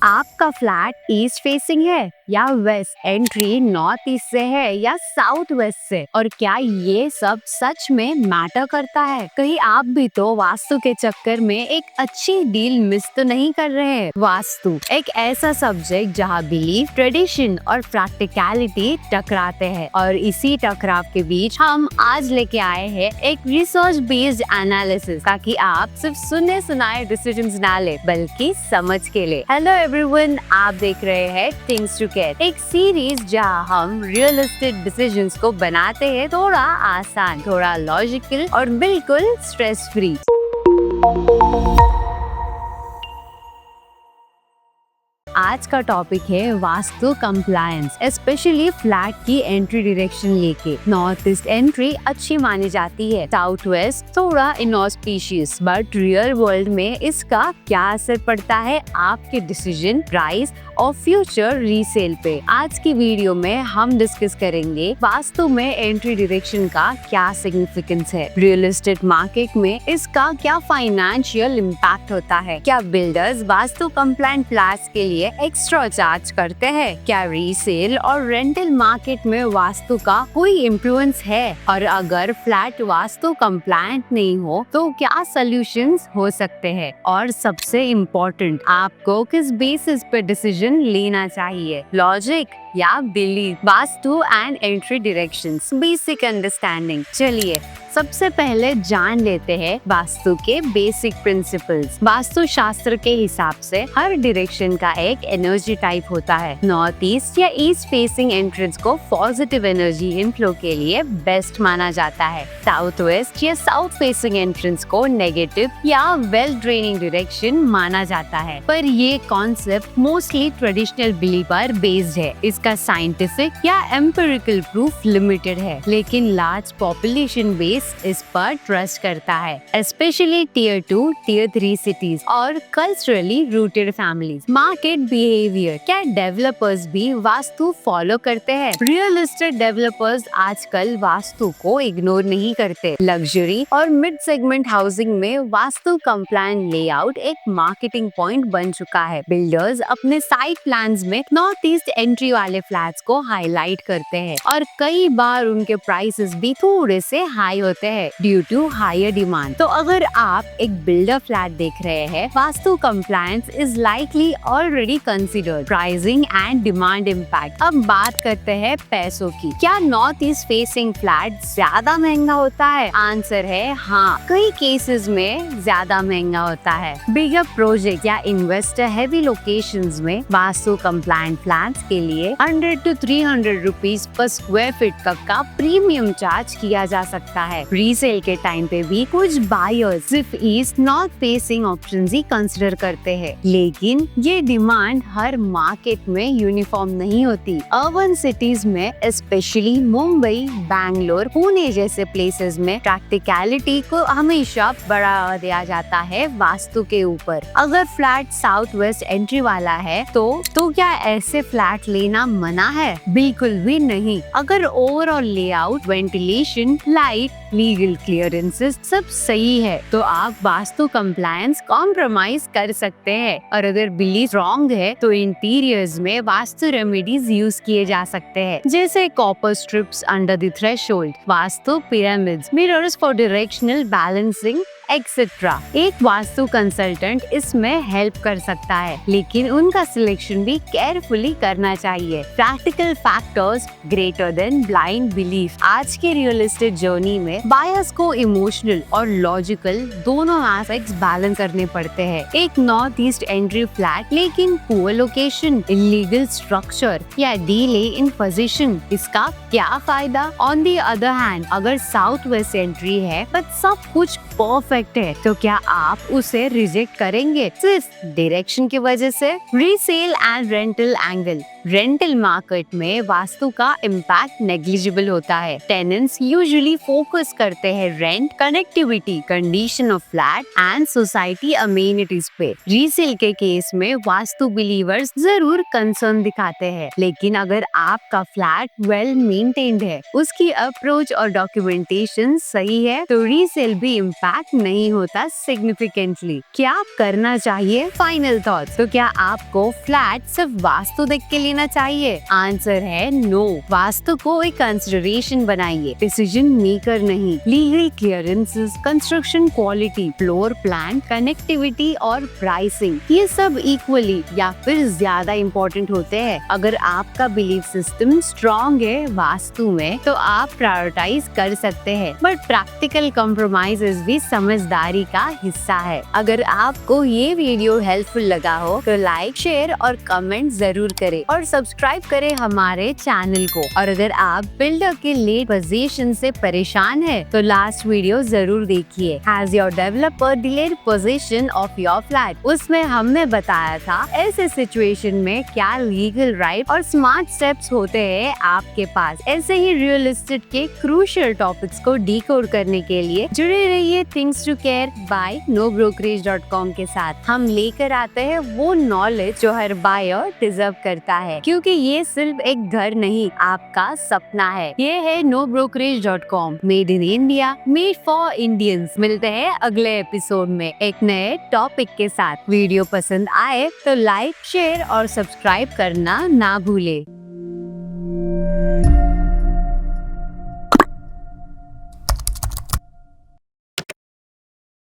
आपका flat east facing है या वेस्ट, एंट्री नॉर्थ ईस्ट से है या साउथ वेस्ट से, और क्या ये सब सच में मैटर करता है? कहीं आप भी तो वास्तु के चक्कर में एक अच्छी डील मिस तो नहीं कर रहे हैं? वास्तु एक ऐसा सब्जेक्ट जहाँ बिलीफ, ट्रेडिशन और प्रैक्टिकलिटी टकराते हैं, और इसी टकराव के बीच हम आज लेके आए हैं एक रिसर्च बेस्ड एनालिसिस, ताकि आप सिर्फ सुने सुनाए डिसीजंस ना ले बल्कि समझ के ले। हेलो एवरीवन, आप देख रहे हैं थिंग्स टू गेट, एक सीरीज जहां हम रियलिस्टिक डिसीजंस को बनाते हैं थोड़ा आसान, थोड़ा लॉजिकल और बिल्कुल स्ट्रेस फ्री। आज का टॉपिक है वास्तु कंप्लायंस, स्पेशली फ्लैट की एंट्री डायरेक्शन लेके। नॉर्थ ईस्ट एंट्री अच्छी मानी जाती है, साउथ वेस्ट थोड़ा इनऑस्पिशियस, बट रियल वर्ल्ड में इसका क्या असर पड़ता है आपके डिसीजन, प्राइस और फ्यूचर रीसेल पे। आज की वीडियो में हम डिस्कस करेंगे वास्तु में एंट्री डायरेक्शन का क्या सिग्निफिकेंस है, रियल एस्टेट मार्केट में इसका क्या फाइनेंशियल इम्पैक्ट होता है, क्या बिल्डर्स वास्तु कंप्लायंट फ्लैट्स के लिए एक्स्ट्रा चार्ज करते हैं, क्या रीसेल और रेंटल मार्केट में वास्तु का कोई इन्फ्लुएंस है, और अगर फ्लैट वास्तु कंप्लायंट नहीं हो तो क्या सॉल्यूशंस हो सकते हैं, और सबसे इम्पोर्टेंट आपको किस बेसिस पे डिसीजन लेना चाहिए, लॉजिक या belief, vastu and entry directions, basic understanding. चलिए सबसे पहले जान लेते हैं वास्तु के बेसिक प्रिंसिपल्स। वास्तु शास्त्र के हिसाब से हर डायरेक्शन का एक एनर्जी टाइप होता है। नॉर्थ ईस्ट या ईस्ट फेसिंग एंट्रेंस को पॉजिटिव एनर्जी इनफ्लो के लिए बेस्ट माना जाता है। साउथ वेस्ट या साउथ फेसिंग एंट्रेंस को नेगेटिव या वेल ड्रेनिंग डायरेक्शन माना जाता है। पर ये कॉन्सेप्ट मोस्टली ट्रेडिशनल बिलीफ पर बेस्ड है। इसका साइंटिफिक या एम्पिरिकल प्रूफ लिमिटेड है, लेकिन लार्ज पॉपुलेशन बेस इस पर ट्रस्ट करता है, स्पेशली टियर 2, टियर 3 सिटीज और culturally rooted families. Market behaviour, क्या डेवलपर्स भी वास्तु फॉलो करते हैं? रियल एस्टेट डेवलपर्स आजकल वास्तु को इग्नोर नहीं करते। लग्जरी और मिड सेगमेंट हाउसिंग में वास्तु कंप्लायंट लेआउट एक मार्केटिंग पॉइंट बन चुका है। बिल्डर्स अपने साइट प्लान्स में नॉर्थ ईस्ट एंट्री वाले फ्लैट्स को हाईलाइट करते हैं, और कई बार उनके प्राइसेस भी थोड़े से हाई होते हैं ड्यू टू हायर डिमांड। तो अगर आप एक बिल्डर फ्लैट देख रहे हैं, vastu compliance is likely already considered. Pricing and demand impact. अब बात करते हैं पैसों की। क्या नॉर्थ ईस्ट फेसिंग फ्लैट ज्यादा महंगा होता है? आंसर है हाँ, कई केसेस में ज्यादा महंगा होता है। बिगर प्रोजेक्ट या इन्वेस्टर हैवी लोकेशंस में वास्तु कंप्लायंट फ्लैट्स के लिए 100 to 300 rupees per square feet तक का प्रीमियम चार्ज किया जा सकता है। रीसेल के टाइम पे भी कुछ बायर्स सिर्फ ईस्ट नॉर्थ फेसिंग ऑप्शंस ही कंसिडर करते हैं, लेकिन ये डिमांड हर मार्केट में यूनिफॉर्म नहीं होती। अर्बन सिटीज में स्पेशली मुंबई, बैंगलोर, पुणे जैसे प्लेसेस में प्रैक्टिकलिटी को हमेशा बढ़ावा दिया जाता है वास्तु के ऊपर। अगर फ्लैट साउथ वेस्ट एंट्री वाला है तो क्या ऐसे फ्लैट लेना मना है? बिल्कुल भी नहीं। अगर overall layout, ventilation, light, legal clearances सब सही है तो आप वास्तु कंप्लायंस कॉम्प्रोमाइज कर सकते हैं, और अगर बिलीफ रॉन्ग है तो इंटीरियर्स में वास्तु रेमेडीज यूज किए जा सकते हैं, जैसे copper strips under the threshold, vastu pyramids, mirrors for directional balancing etcetera. एक वास्तु कंसल्टेंट इसमें हेल्प कर सकता है, लेकिन उनका सिलेक्शन भी केयरफुली करना चाहिए। Practical factors greater than blind belief. आज के रियल एस्टेट जर्नी में बायर्स को इमोशनल और लॉजिकल दोनों एस्पेक्ट्स बैलेंस करने पड़ते हैं। एक नॉर्थ ईस्ट एंट्री फ्लैट लेकिन पुअर लोकेशन, इलीगल स्ट्रक्चर या डिले इन पोजीशन, इसका क्या फायदा? ऑन द अदर हैंड, अगर साउथ वेस्ट एंट्री है बट सब कुछ परफेक्ट है, तो क्या आप उसे रिजेक्ट करेंगे सिर्फ डायरेक्शन की वजह से? Resale and rental angle. Rental market में वास्तु का इम्पैक्ट नेग्लिजिबल होता है। टेनेंट्स यूजुअली फोकस फोकस करते हैं rent, connectivity, condition of flat and society amenities पे। रीसेल के केस में वास्तु बिलीवर्स जरूर कंसर्न दिखाते हैं, लेकिन अगर आपका फ्लैट वेल मेंटेन्ड है, उसकी अप्रोच और डॉक्यूमेंटेशन सही है, तो रीसेल भी इम्पैक्ट नहीं होता सिग्निफिकेंटली। क्या करना चाहिए? Final thoughts. तो क्या आपको फ्लैट सिर्फ वास्तु देख के लेना चाहिए? आंसर है नो। वास्तु को एक कंसिडरेशन बनाइए, डिसीजन मेकर नहीं। Legal clearances, construction quality, floor plan, connectivity और प्राइसिंग, ये सब इक्वली या फिर ज्यादा इम्पोर्टेंट होते हैं। अगर आपका बिलीफ सिस्टम स्ट्रॉन्ग है वास्तु में, तो आप प्रायोरिटाइज कर सकते हैं, बट प्रैक्टिकल कॉम्प्रोमाइजेस भी समझदारी का हिस्सा है। अगर आपको ये वीडियो हेल्पफुल लगा हो तो लाइक, शेयर और कमेंट जरूर करें और सब्सक्राइब करें हमारे चैनल को। और अगर आप बिल्डर के लेट पोजीशन से परेशान है, तो लास्ट वीडियो जरूर देखिए, has your developer delayed position of your flat. उसमें हमने बताया था ऐसे सिचुएशन में क्या लीगल राइट और स्मार्ट स्टेप्स होते हैं आपके पास। ऐसे ही रियल एस्टेट के क्रूशियल टॉपिक्स को डिकोड करने के लिए जुड़े रहिए things to care bye nobrokerage.com के साथ। हम लेकर आते हैं वो नॉलेज जो हर बायर डिजर्व करता है, क्योंकि ये सिर्फ एक घर नहीं, आपका सपना है। ये है nobrokerage.com, made in India, made for Indians. मिलते हैं अगले एपिसोड में एक नए टॉपिक के साथ। वीडियो पसंद आए तो लाइक, शेयर और सब्सक्राइब करना ना भूले।